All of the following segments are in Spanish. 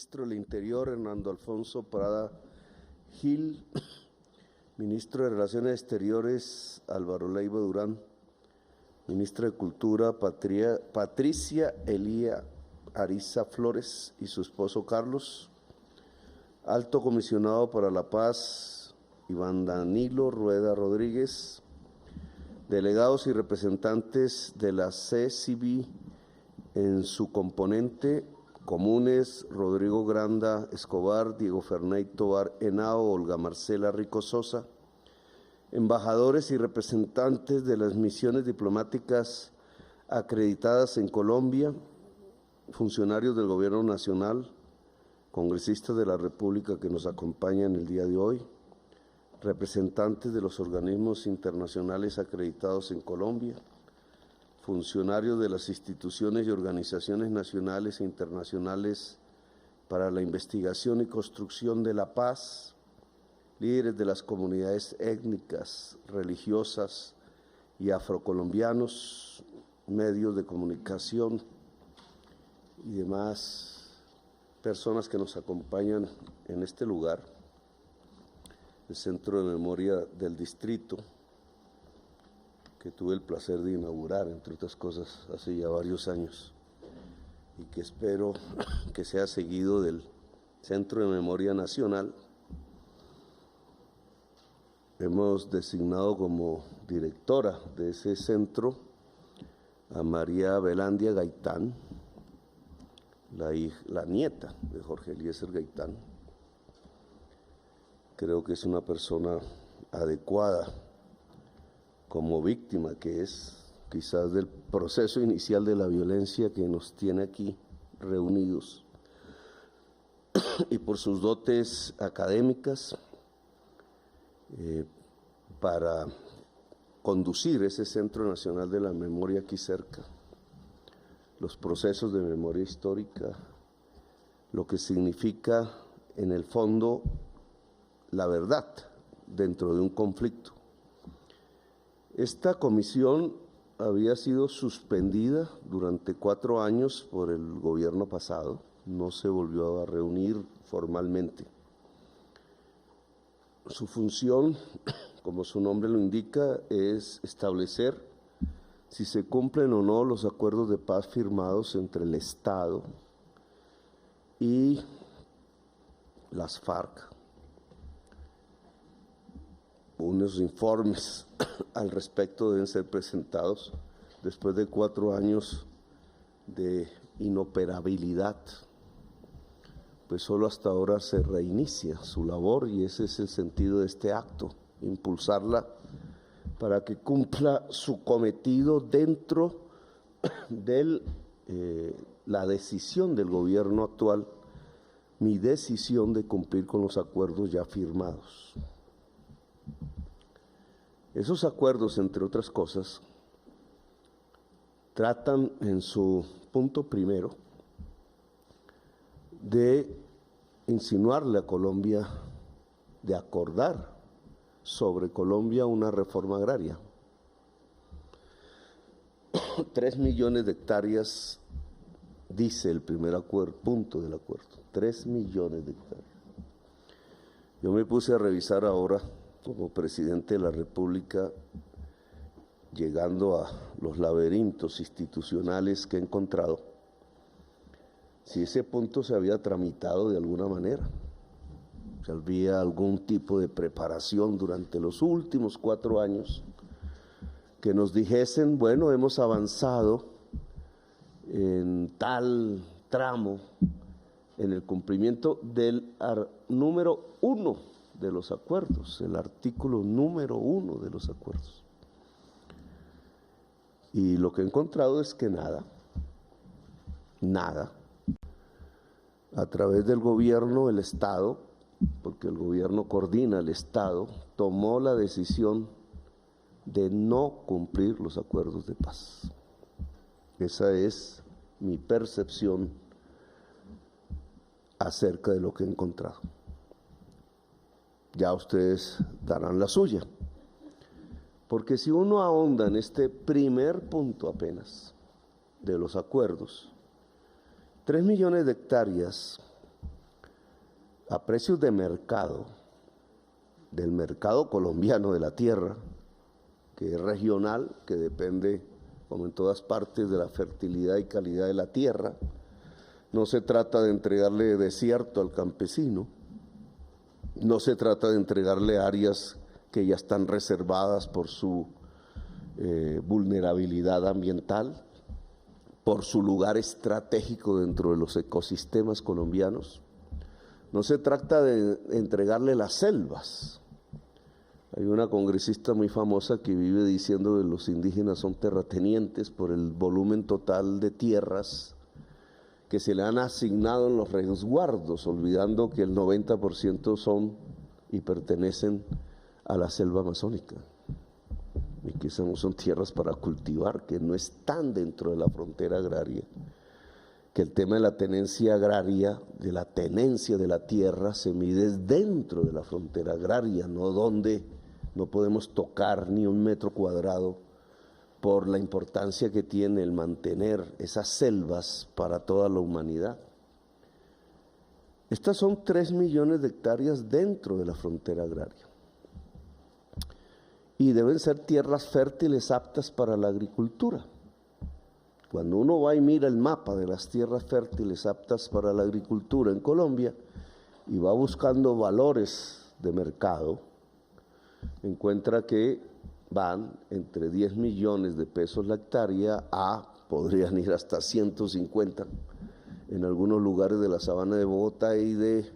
Ministro del Interior, Hernando Alfonso Prada Gil, Ministro de Relaciones Exteriores, Álvaro Leiva Durán, Ministra de Cultura, Patricia Elía Ariza Flores y su esposo Carlos, Alto Comisionado para la Paz, Iván Danilo Rueda Rodríguez, delegados y representantes de la CCB en su componente, comunes, Rodrigo Granda Escobar, Diego Ferney Tobar Henao, Olga Marcela Rico Sosa, embajadores y representantes de las misiones diplomáticas acreditadas en Colombia, funcionarios del Gobierno Nacional, congresistas de la República que nos acompañan el día de hoy, representantes de los organismos internacionales acreditados en Colombia, funcionarios de las instituciones y organizaciones nacionales e internacionales para la investigación y construcción de la paz, líderes de las comunidades étnicas, religiosas y afrocolombianos, medios de comunicación y demás personas que nos acompañan en este lugar, el Centro de Memoria del Distrito, que tuve el placer de inaugurar, entre otras cosas, hace ya varios años, y que espero que sea seguido del Centro de Memoria Nacional. Hemos designado como directora de ese centro a María Belandia Gaitán, la nieta de Jorge Eliezer Gaitán. Creo que es una persona adecuada como víctima que es quizás del proceso inicial de la violencia que nos tiene aquí reunidos, y por sus dotes académicas para conducir ese Centro Nacional de la Memoria aquí cerca, los procesos de memoria histórica, lo que significa en el fondo la verdad dentro de un conflicto. Esta comisión había sido suspendida durante 4 años por el gobierno pasado, no se volvió a reunir formalmente. Su función, como su nombre lo indica, es establecer si se cumplen o no los acuerdos de paz firmados entre el Estado y las FARC. Unos informes al respecto deben ser presentados después de 4 años de inoperabilidad, pues solo hasta ahora se reinicia su labor y ese es el sentido de este acto, impulsarla para que cumpla su cometido dentro de la decisión del gobierno actual, mi decisión de cumplir con los acuerdos ya firmados. Esos acuerdos, entre otras cosas, tratan en su punto primero de insinuarle a Colombia, de acordar sobre Colombia una reforma agraria. 3 millones de hectáreas, dice el primer punto del acuerdo, 3 millones de hectáreas. Yo me puse a revisar ahora, como presidente de la República, llegando a los laberintos institucionales que he encontrado, si ese punto se había tramitado de alguna manera, si había algún tipo de preparación durante los últimos 4 años, que nos dijesen, bueno, hemos avanzado en tal tramo en el cumplimiento del número 1 de los acuerdos, el artículo número 1 de los acuerdos. Y lo que he encontrado es que nada, a través del gobierno, el Estado, porque el gobierno coordina el Estado, tomó la decisión de no cumplir los acuerdos de paz. Esa es mi percepción acerca de lo que he encontrado. Ya ustedes darán la suya, porque si uno ahonda en este primer punto apenas de los acuerdos, 3 millones de hectáreas a precios de mercado, del mercado colombiano de la tierra, que es regional, que depende, como en todas partes, de la fertilidad y calidad de la tierra. No se trata de entregarle desierto al campesino, no se trata de entregarle áreas que ya están reservadas por su vulnerabilidad ambiental, por su lugar estratégico dentro de los ecosistemas colombianos. No se trata de entregarle las selvas. Hay una congresista muy famosa que vive diciendo que los indígenas son terratenientes por el volumen total de tierras que se le han asignado en los resguardos, olvidando que el 90% son y pertenecen a la selva amazónica, y que son tierras para cultivar, que no están dentro de la frontera agraria, que el tema de la tenencia agraria, de la tenencia de la tierra, se mide dentro de la frontera agraria, no donde no podemos tocar ni un metro cuadrado, por la importancia que tiene el mantener esas selvas para toda la humanidad. Estas son 3 millones de hectáreas dentro de la frontera agraria. Y deben ser tierras fértiles aptas para la agricultura. Cuando uno va y mira el mapa de las tierras fértiles aptas para la agricultura en Colombia y va buscando valores de mercado, encuentra que van entre 10 millones de pesos la hectárea podrían ir hasta 150 en algunos lugares de la sabana de Bogotá y de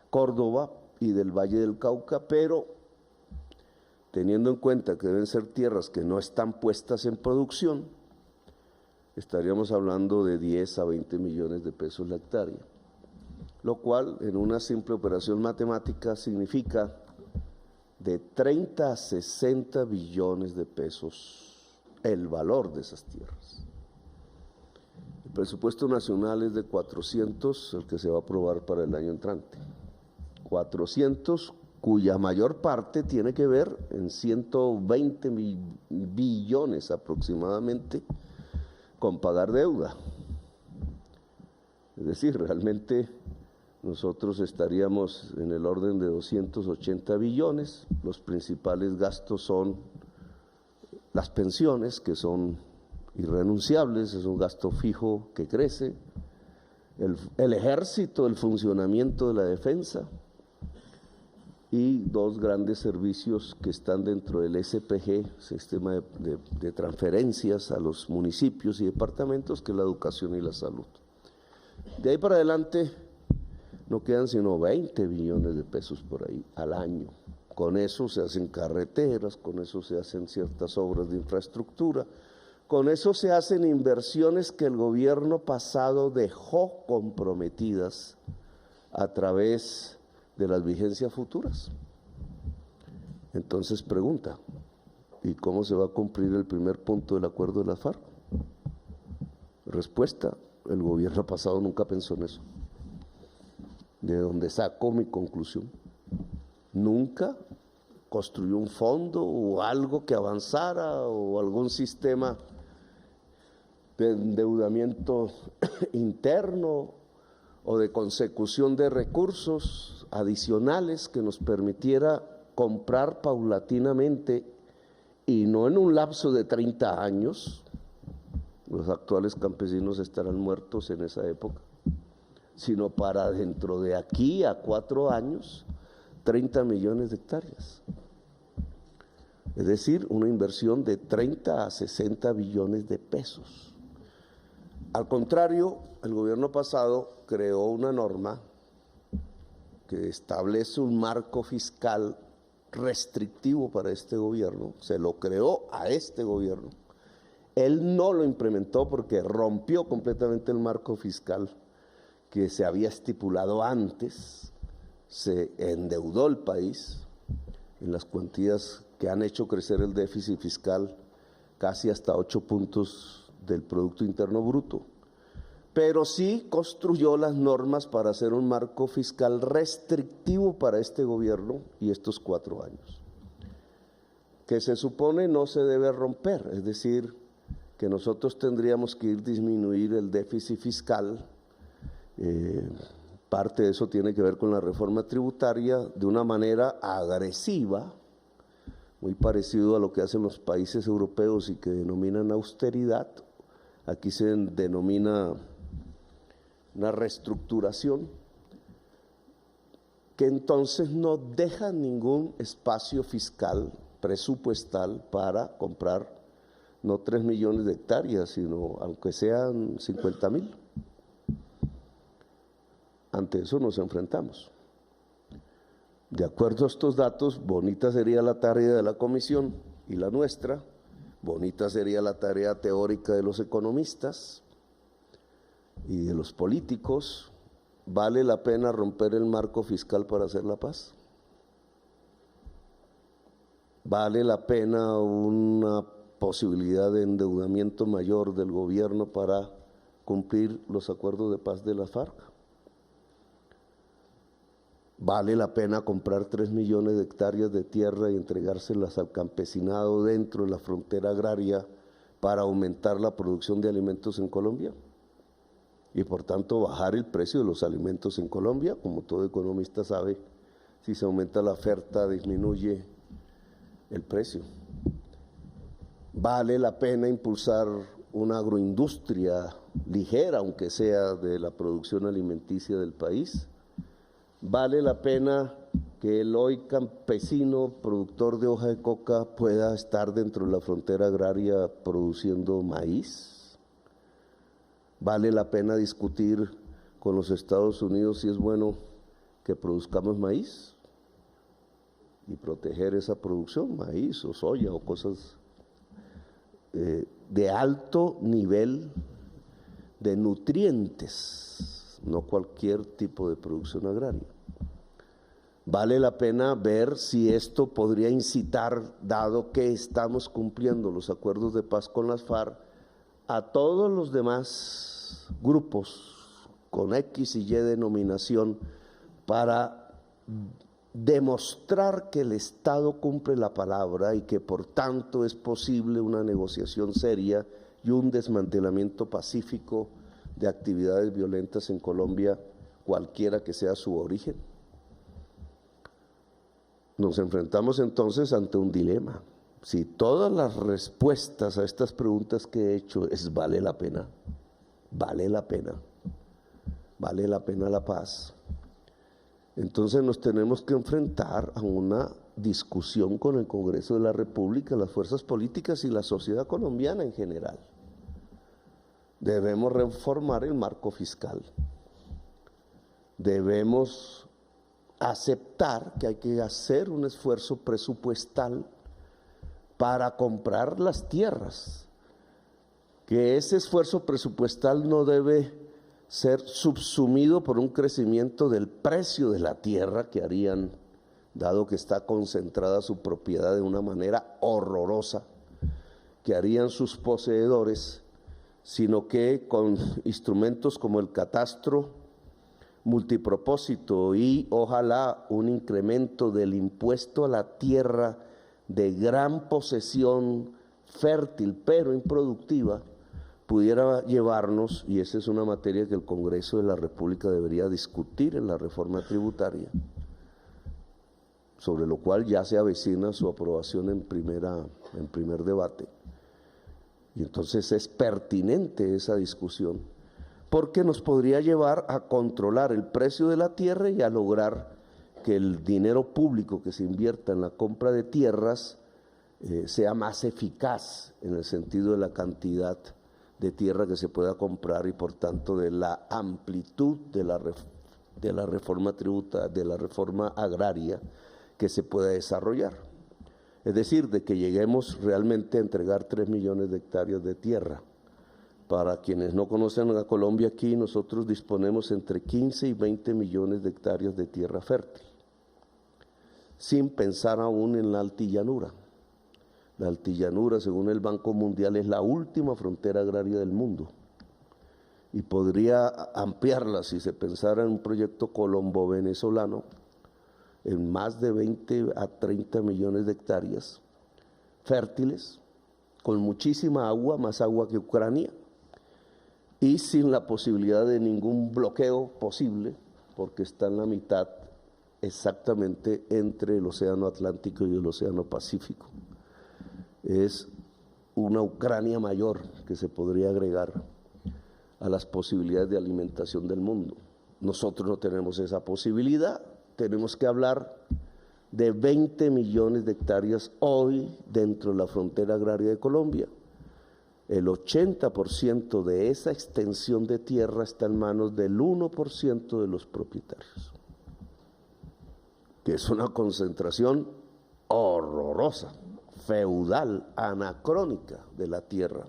Córdoba y del Valle del Cauca, pero teniendo en cuenta que deben ser tierras que no están puestas en producción, estaríamos hablando de 10 a 20 millones de pesos la hectárea, lo cual en una simple operación matemática significa de 30 a 60 billones de pesos el valor de esas tierras. El presupuesto nacional es de 400, el que se va a aprobar para el año entrante. 400, cuya mayor parte tiene que ver en 120 billones aproximadamente con pagar deuda. Es decir, realmente nosotros estaríamos en el orden de 280 billones. Los principales gastos son las pensiones, que son irrenunciables, es un gasto fijo que crece, el ejército, el funcionamiento de la defensa y 2 grandes servicios que están dentro del SPG, sistema de transferencias a los municipios y departamentos, que es la educación y la salud. De ahí para adelante no quedan sino 20 billones de pesos por ahí al año. Con eso se hacen carreteras, con eso se hacen ciertas obras de infraestructura, con eso se hacen inversiones que el gobierno pasado dejó comprometidas a través de las vigencias futuras. Entonces pregunta, ¿y cómo se va a cumplir el primer punto del acuerdo de las FARC? Respuesta, el gobierno pasado nunca pensó en eso. De donde saco mi conclusión. Nunca construyó un fondo o algo que avanzara o algún sistema de endeudamiento interno o de consecución de recursos adicionales que nos permitiera comprar paulatinamente y no en un lapso de 30 años, los actuales campesinos estarán muertos en esa época, sino para dentro de aquí a 4 años, 30 millones de hectáreas. Es decir, una inversión de 30 a 60 billones de pesos. Al contrario, el gobierno pasado creó una norma que establece un marco fiscal restrictivo para este gobierno, se lo creó a este gobierno. Él no lo implementó porque rompió completamente el marco fiscal que se había estipulado antes, se endeudó el país en las cuantías que han hecho crecer el déficit fiscal casi hasta 8 puntos del Producto Interno Bruto, pero sí construyó las normas para hacer un marco fiscal restrictivo para este gobierno y estos 4 años, que se supone no se debe romper, es decir, que nosotros tendríamos que disminuir el déficit fiscal parte de eso tiene que ver con la reforma tributaria, de una manera agresiva, muy parecido a lo que hacen los países europeos y que denominan austeridad. Aquí se denomina una reestructuración, que entonces no deja ningún espacio fiscal, presupuestal, para comprar no 3 millones de hectáreas, sino aunque sean 50,000. Ante eso nos enfrentamos. De acuerdo a estos datos, bonita sería la tarea de la comisión y la nuestra, bonita sería la tarea teórica de los economistas y de los políticos. ¿Vale la pena romper el marco fiscal para hacer la paz? ¿Vale la pena una posibilidad de endeudamiento mayor del gobierno para cumplir los acuerdos de paz de la FARC? ¿Vale la pena comprar 3 millones de hectáreas de tierra y entregárselas al campesinado dentro de la frontera agraria para aumentar la producción de alimentos en Colombia? Y por tanto bajar el precio de los alimentos en Colombia. Como todo economista sabe, si se aumenta la oferta disminuye el precio. ¿Vale la pena impulsar una agroindustria ligera, aunque sea de la producción alimenticia del país? ¿Vale la pena que el hoy campesino productor de hoja de coca pueda estar dentro de la frontera agraria produciendo maíz? ¿Vale la pena discutir con los Estados Unidos si es bueno que produzcamos maíz y proteger esa producción, maíz o soya o cosas de alto nivel de nutrientes, no cualquier tipo de producción agraria? Vale la pena ver si esto podría incitar, dado que estamos cumpliendo los acuerdos de paz con las FARC, a todos los demás grupos con X y Y denominación para demostrar que el Estado cumple la palabra y que por tanto es posible una negociación seria y un desmantelamiento pacífico de actividades violentas en Colombia, cualquiera que sea su origen. Nos enfrentamos entonces ante un dilema. Si todas las respuestas a estas preguntas que he hecho es ¿vale la pena? ¿Vale la pena? ¿Vale la pena la paz? Entonces nos tenemos que enfrentar a una discusión con el Congreso de la República, las fuerzas políticas y la sociedad colombiana en general. Debemos reformar el marco fiscal. Debemos aceptar que hay que hacer un esfuerzo presupuestal para comprar las tierras, que ese esfuerzo presupuestal no debe ser subsumido por un crecimiento del precio de la tierra que harían, dado que está concentrada su propiedad de una manera horrorosa, que harían sus poseedores, sino que con instrumentos como el catastro multipropósito y ojalá un incremento del impuesto a la tierra de gran posesión fértil pero improductiva, pudiera llevarnos, y esa es una materia que el Congreso de la República debería discutir en la reforma tributaria, sobre lo cual ya se avecina su aprobación en primer debate. Y entonces es pertinente esa discusión, porque nos podría llevar a controlar el precio de la tierra y a lograr que el dinero público que se invierta en la compra de tierras sea más eficaz en el sentido de la cantidad de tierra que se pueda comprar y por tanto de la amplitud de la reforma tributaria, de la reforma agraria que se pueda desarrollar. Es decir, de que lleguemos realmente a entregar 3 millones de hectáreas de tierra. Para quienes no conocen a Colombia, aquí nosotros disponemos entre 15 y 20 millones de hectáreas de tierra fértil, sin pensar aún en la altillanura. La altillanura, según el Banco Mundial, es la última frontera agraria del mundo y podría ampliarla si se pensara en un proyecto colombo-venezolano en más de 20 a 30 millones de hectáreas fértiles, con muchísima agua, más agua que Ucrania, y sin la posibilidad de ningún bloqueo posible porque está en la mitad exactamente entre el Océano Atlántico y el Océano Pacífico. Es una Ucrania mayor que se podría agregar a las posibilidades de alimentación del mundo. Nosotros no tenemos esa posibilidad, tenemos que hablar de 20 millones de hectáreas hoy dentro de la frontera agraria de Colombia. El 80% de esa extensión de tierra está en manos del 1% de los propietarios, que es una concentración horrorosa, feudal, anacrónica de la tierra,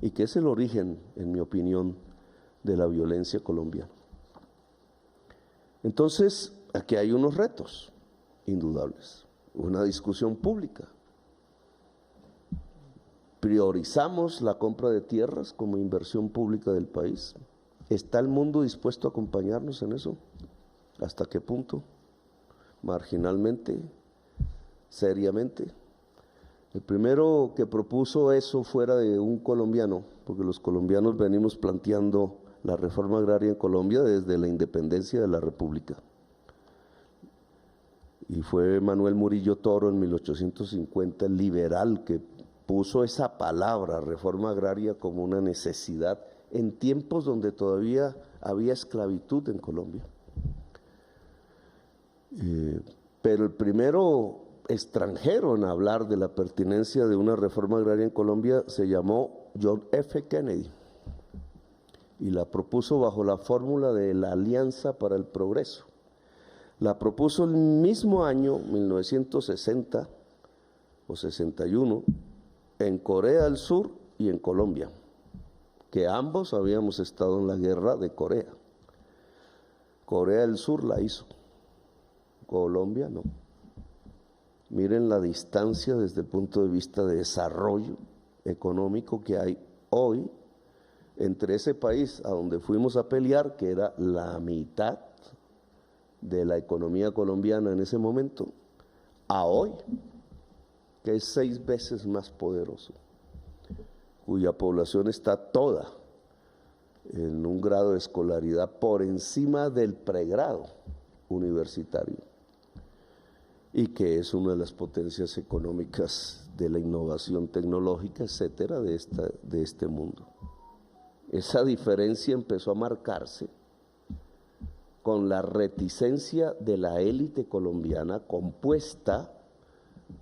y que es el origen, en mi opinión, de la violencia colombiana. Entonces, aquí hay unos retos indudables, una discusión pública. ¿Priorizamos la compra de tierras como inversión pública del país? ¿Está el mundo dispuesto a acompañarnos en eso? ¿Hasta qué punto? ¿Marginalmente? ¿Seriamente? El primero que propuso eso fuera de un colombiano, porque los colombianos venimos planteando la reforma agraria en Colombia desde la independencia de la República. Y fue Manuel Murillo Toro en 1850, el liberal, que puso esa palabra, reforma agraria, como una necesidad en tiempos donde todavía había esclavitud en Colombia. Pero el primero extranjero en hablar de la pertinencia de una reforma agraria en Colombia se llamó John F. Kennedy y la propuso bajo la fórmula de la Alianza para el Progreso. La propuso el mismo año, 1960 o 61, en Corea del Sur y en Colombia, que ambos habíamos estado en la guerra de Corea. Corea del Sur la hizo, Colombia no. Miren la distancia desde el punto de vista de desarrollo económico que hay hoy entre ese país a donde fuimos a pelear, que era la mitad de la economía colombiana en ese momento, a hoy, que es 6 veces más poderoso, cuya población está toda en un grado de escolaridad por encima del pregrado universitario, y que es una de las potencias económicas de la innovación tecnológica, etcétera, de este mundo. Esa diferencia empezó a marcarse con la reticencia de la élite colombiana, compuesta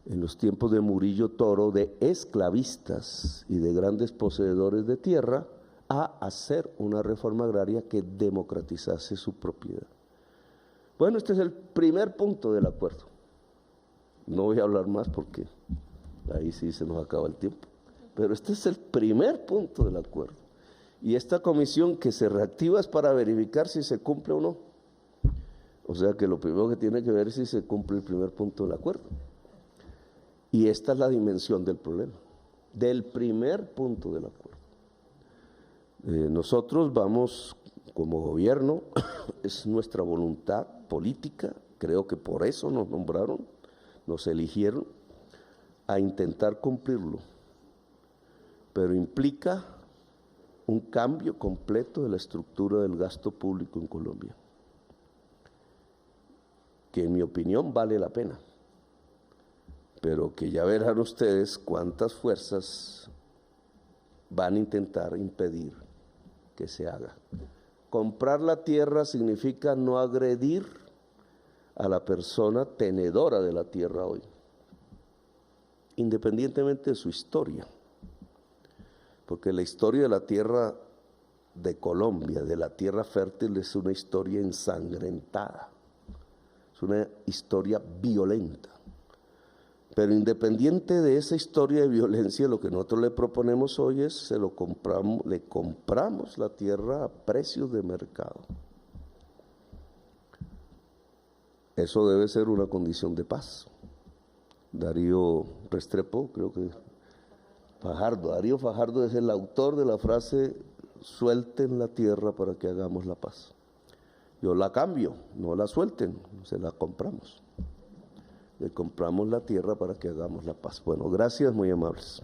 en los tiempos de Murillo Toro de esclavistas y de grandes poseedores de tierra, a hacer una reforma agraria que democratizase su propiedad. Bueno, este es el primer punto del acuerdo. No voy a hablar más porque ahí sí se nos acaba el tiempo, pero este es el primer punto del acuerdo. Y esta comisión que se reactiva es para verificar si se cumple o no. O sea que lo primero que tiene que ver es si se cumple el primer punto del acuerdo. Y esta es la dimensión del problema, del primer punto del acuerdo. Nosotros vamos como gobierno, es nuestra voluntad política, creo que por eso nos nombraron, nos eligieron, a intentar cumplirlo, pero implica un cambio completo de la estructura del gasto público en Colombia, que en mi opinión vale la pena, pero que ya verán ustedes cuántas fuerzas van a intentar impedir que se haga. Comprar la tierra significa no agredir a la persona tenedora de la tierra hoy, independientemente de su historia, porque la historia de la tierra de Colombia, de la tierra fértil, es una historia ensangrentada, es una historia violenta. Pero independiente de esa historia de violencia, lo que nosotros le proponemos hoy es, le compramos la tierra a precios de mercado. Eso debe ser una condición de paz. Darío Restrepo, creo que Darío Fajardo es el autor de la frase, suelten la tierra para que hagamos la paz. Yo la cambio, no la suelten, se la compramos. Le compramos la tierra para que hagamos la paz. Bueno, gracias, muy amables.